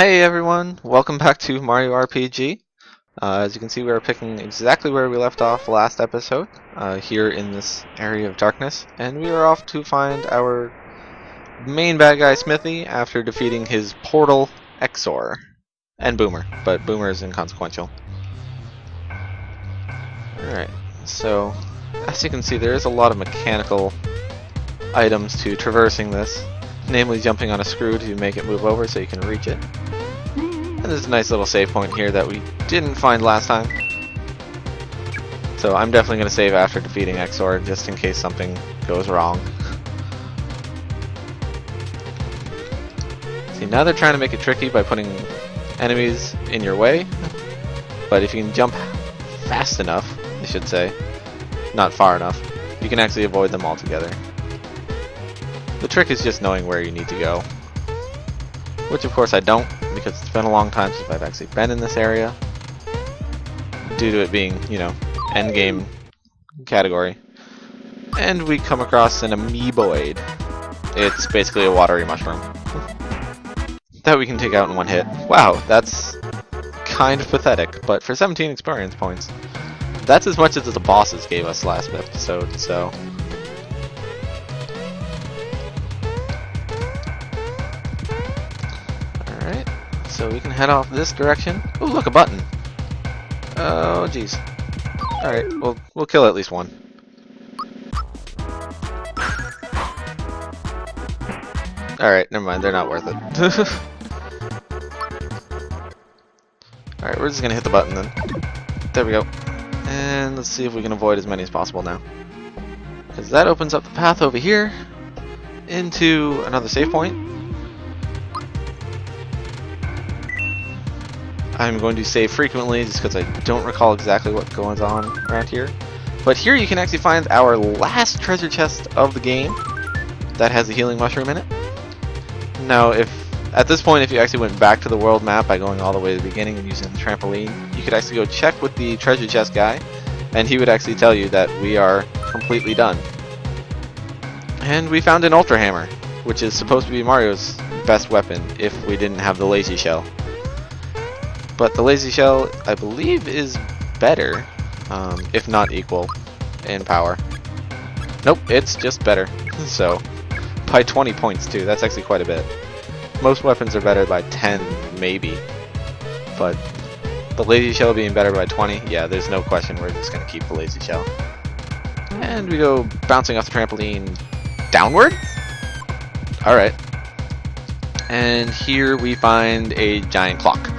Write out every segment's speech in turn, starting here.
Hey everyone, welcome back to Mario RPG. As you can see, we are picking exactly where we left off last episode, here in this area of darkness, and we are off to find our main bad guy Smithy after defeating his portal Exor and Boomer, but Boomer is inconsequential. Alright, so as you can see, there is a lot of mechanical items to traversing this, namely jumping on a screw to make it move over so you can reach it. And there's a nice little save point here that we didn't find last time. So I'm definitely going to save after defeating Exor just in case something goes wrong. See, now they're trying to make it tricky by putting enemies in your way. But if you can jump fast enough, I should say, not far enough, you can actually avoid them altogether. The trick is just knowing where you need to go. Which of course I don't, because it's been a long time since I've actually been in this area, due to it being, you know, endgame category. And we come across an amoeboid. It's basically a watery mushroom that we can take out in one hit. Wow, that's kind of pathetic, but for 17 experience points, that's as much as the bosses gave us last episode, so... Alright, so we can head off this direction. Oh, look, a button. Oh, jeez. Alright, we'll kill at least one. Alright, never mind, they're not worth it. Alright, we're just gonna hit the button then. There we go. And let's see if we can avoid as many as possible now. Because that opens up the path over here into another save point. I'm going to save frequently just because I don't recall exactly what goes on around here. But here you can actually find our last treasure chest of the game that has a healing mushroom in it. Now, at this point, if you actually went back to the world map by going all the way to the beginning and using the trampoline, you could actually go check with the treasure chest guy, and he would actually tell you that we are completely done. And we found an Ultra Hammer, which is supposed to be Mario's best weapon if we didn't have the Lazy Shell. But the Lazy Shell, I believe, is better, if not equal, in power. Nope, it's just better. So, by 20 points too, that's actually quite a bit. Most weapons are better by 10, maybe. But the Lazy Shell being better by 20, yeah, there's no question we're just going to keep the Lazy Shell. And we go bouncing off the trampoline downward? Alright. And here we find a giant clock.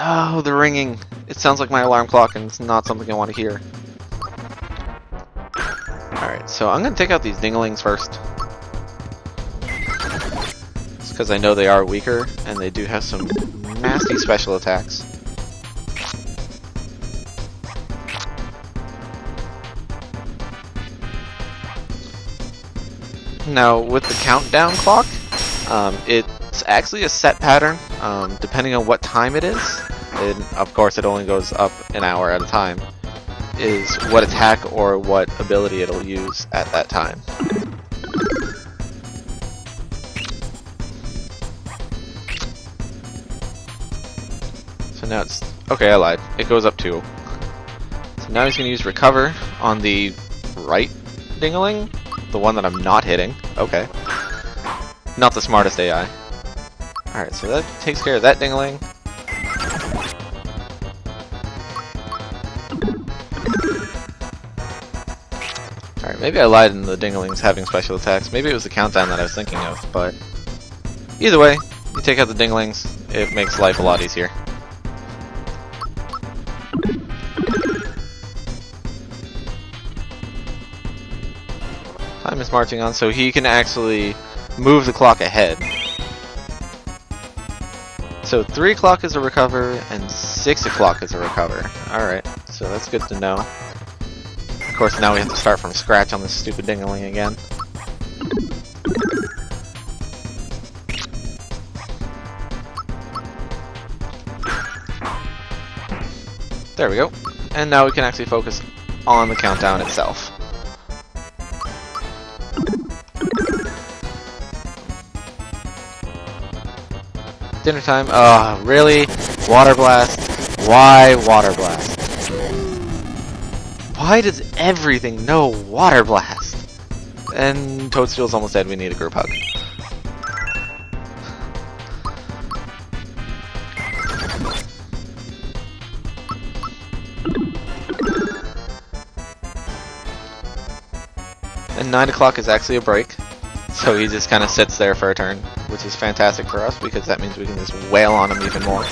Oh, the ringing. It sounds like my alarm clock and it's not something I want to hear. Alright, so I'm going to take out these dinglings first. It's because I know they are weaker and they do have some nasty special attacks. Now, with the countdown clock, it's actually a set pattern, depending on what time it is. And of course, it only goes up an hour at a time. Is what attack or what ability it'll use at that time. So now it's okay. I lied. It goes up 2. So now he's gonna use recover on the right dingling, the one that I'm not hitting. Okay. Not the smartest AI. Alright, so that takes care of that dingling. Alright, maybe I lied in the dinglings having special attacks. Maybe it was the countdown that I was thinking of, but either way, you take out the dinglings, it makes life a lot easier. Time is marching on, so he can actually move the clock ahead. So 3 o'clock is a recover, and 6 o'clock is a recover. Alright, so that's good to know. Of course, now we have to start from scratch on this stupid dingling again. There we go. And now we can actually focus on the countdown itself. Dinner time. Oh, really? Water Blast? Why Water Blast? Why does everything know Water Blast? And Toadstool's almost dead. We need a group hug. And 9 o'clock is actually a break. So he just kind of sits there for a turn, which is fantastic for us because that means we can just wail on him even more.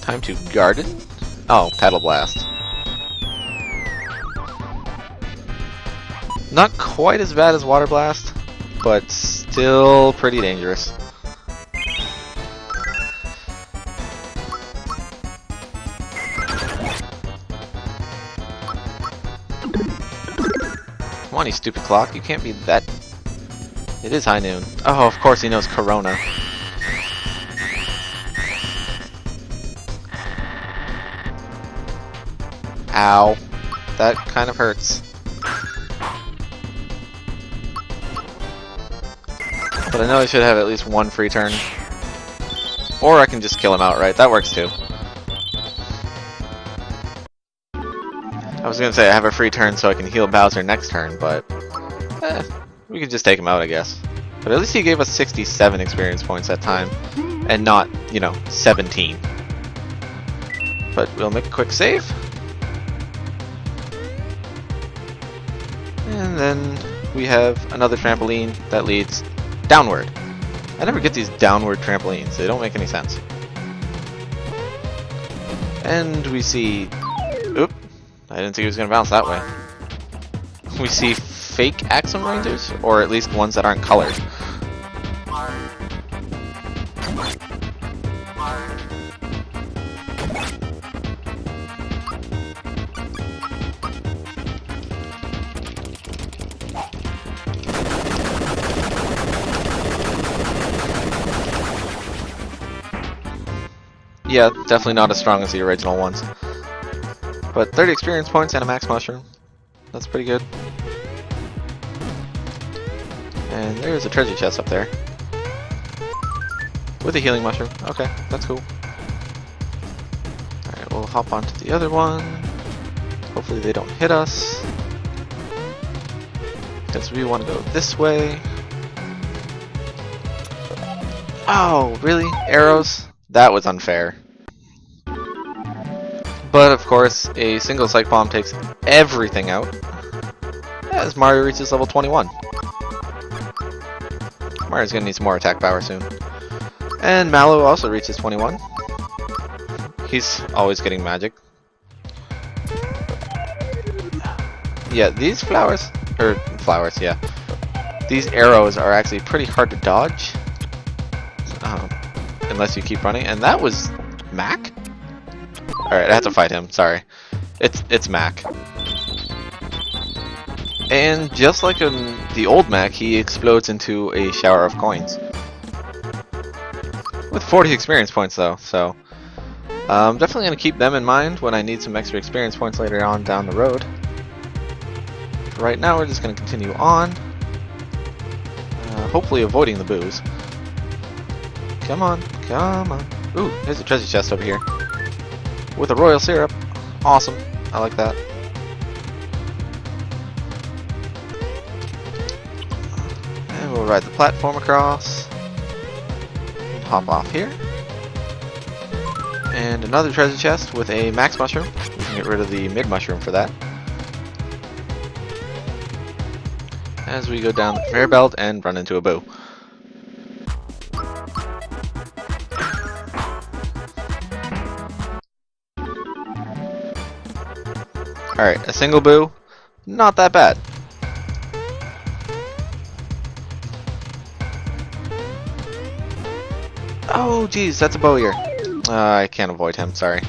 Time to garden? Oh, Petal Blast. Not quite as bad as Water Blast, but still pretty dangerous. Come on, you stupid clock. You can't be that... It is high noon. Oh, of course he knows Corona. Ow. That kind of hurts. But I know I should have at least one free turn. Or I can just kill him outright. That works too. I was gonna say I have a free turn so I can heal Bowser next turn, but we could just take him out, I guess. But at least he gave us 67 experience points that time, and not, you know, 17. But we'll make a quick save. And then we have another trampoline that leads downward. I never get these downward trampolines. They don't make any sense. And we see... Oop. I didn't think he was going to bounce that way. We see fake Axum Rangers, or at least ones that aren't colored. Yeah, definitely not as strong as the original ones. But 30 experience points and a max mushroom. That's pretty good. And there's a treasure chest up there. With a healing mushroom. Okay, that's cool. Alright, we'll hop onto the other one. Hopefully they don't hit us. Because we want to go this way. Oh, really? Arrows? That was unfair. But of course, a single Psych Bomb takes everything out as Mario reaches level 21. Mario's gonna need some more attack power soon. And Mallow also reaches 21. He's always getting magic. Yeah, these flowers, yeah. These arrows are actually pretty hard to dodge. Unless you keep running. And that was Mac? Alright, I have to fight him, sorry. It's Mac. And just like in the old Mac, he explodes into a shower of coins. With 40 experience points though, so... I'm definitely going to keep them in mind when I need some extra experience points later on down the road. For right now, we're just going to continue on. Hopefully avoiding the boos. Come on, come on. Ooh, there's a treasure chest over here. With a royal syrup. Awesome. I like that. And we'll ride the platform across. Hop off here. And another treasure chest with a max mushroom. We can get rid of the mid mushroom for that. As we go down the conveyor belt and run into a boo. Alright, a single boo, not that bad. Oh geez, that's a Bowyer. I can't avoid him, sorry.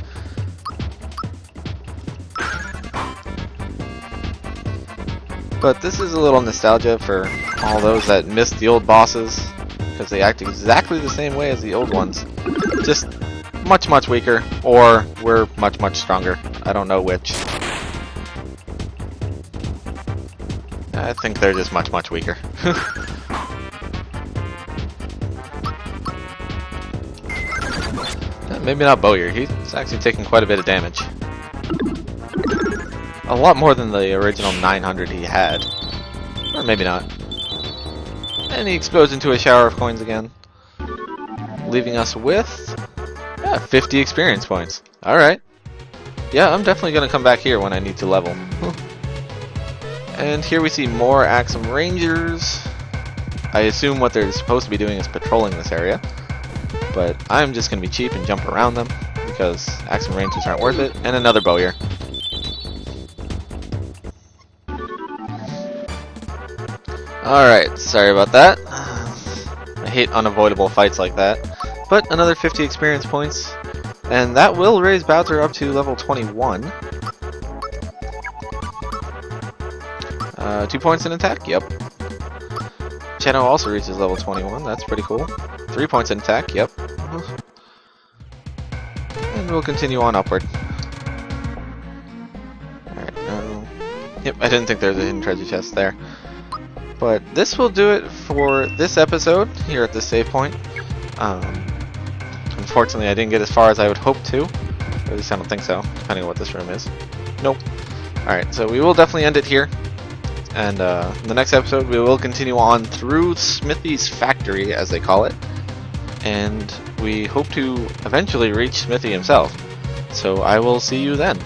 But this is a little nostalgia for all those that missed the old bosses. because they act exactly the same way as the old ones. Just much, much weaker, or we're much, much stronger. I don't know which. I think they're just much, much weaker. Maybe not Bowyer. He's actually taking quite a bit of damage. A lot more than the original 900 he had. Or maybe not. And he explodes into a shower of coins again. Leaving us with 50 experience points. Alright. Yeah, I'm definitely going to come back here when I need to level. And here we see more Axum Rangers. I assume what they're supposed to be doing is patrolling this area. But I'm just going to be cheap and jump around them because Axum Rangers aren't worth it. And another Bowyer. Alright, sorry about that. I hate unavoidable fights like that. But another 50 experience points. And that will raise Bowser up to level 21. 2 points in attack? Yep. Cheno also reaches level 21. That's pretty cool. 3 points in attack? Yep. And we'll continue on upward. Alright, yep, I didn't think there was a hidden treasure chest there. But this will do it for this episode here at this save point. Unfortunately, I didn't get as far as I would hope to. At least I don't think so, depending on what this room is. Nope. Alright, so we will definitely end it here. And in the next episode, we will continue on through Smithy's factory, as they call it. And we hope to eventually reach Smithy himself. So I will see you then.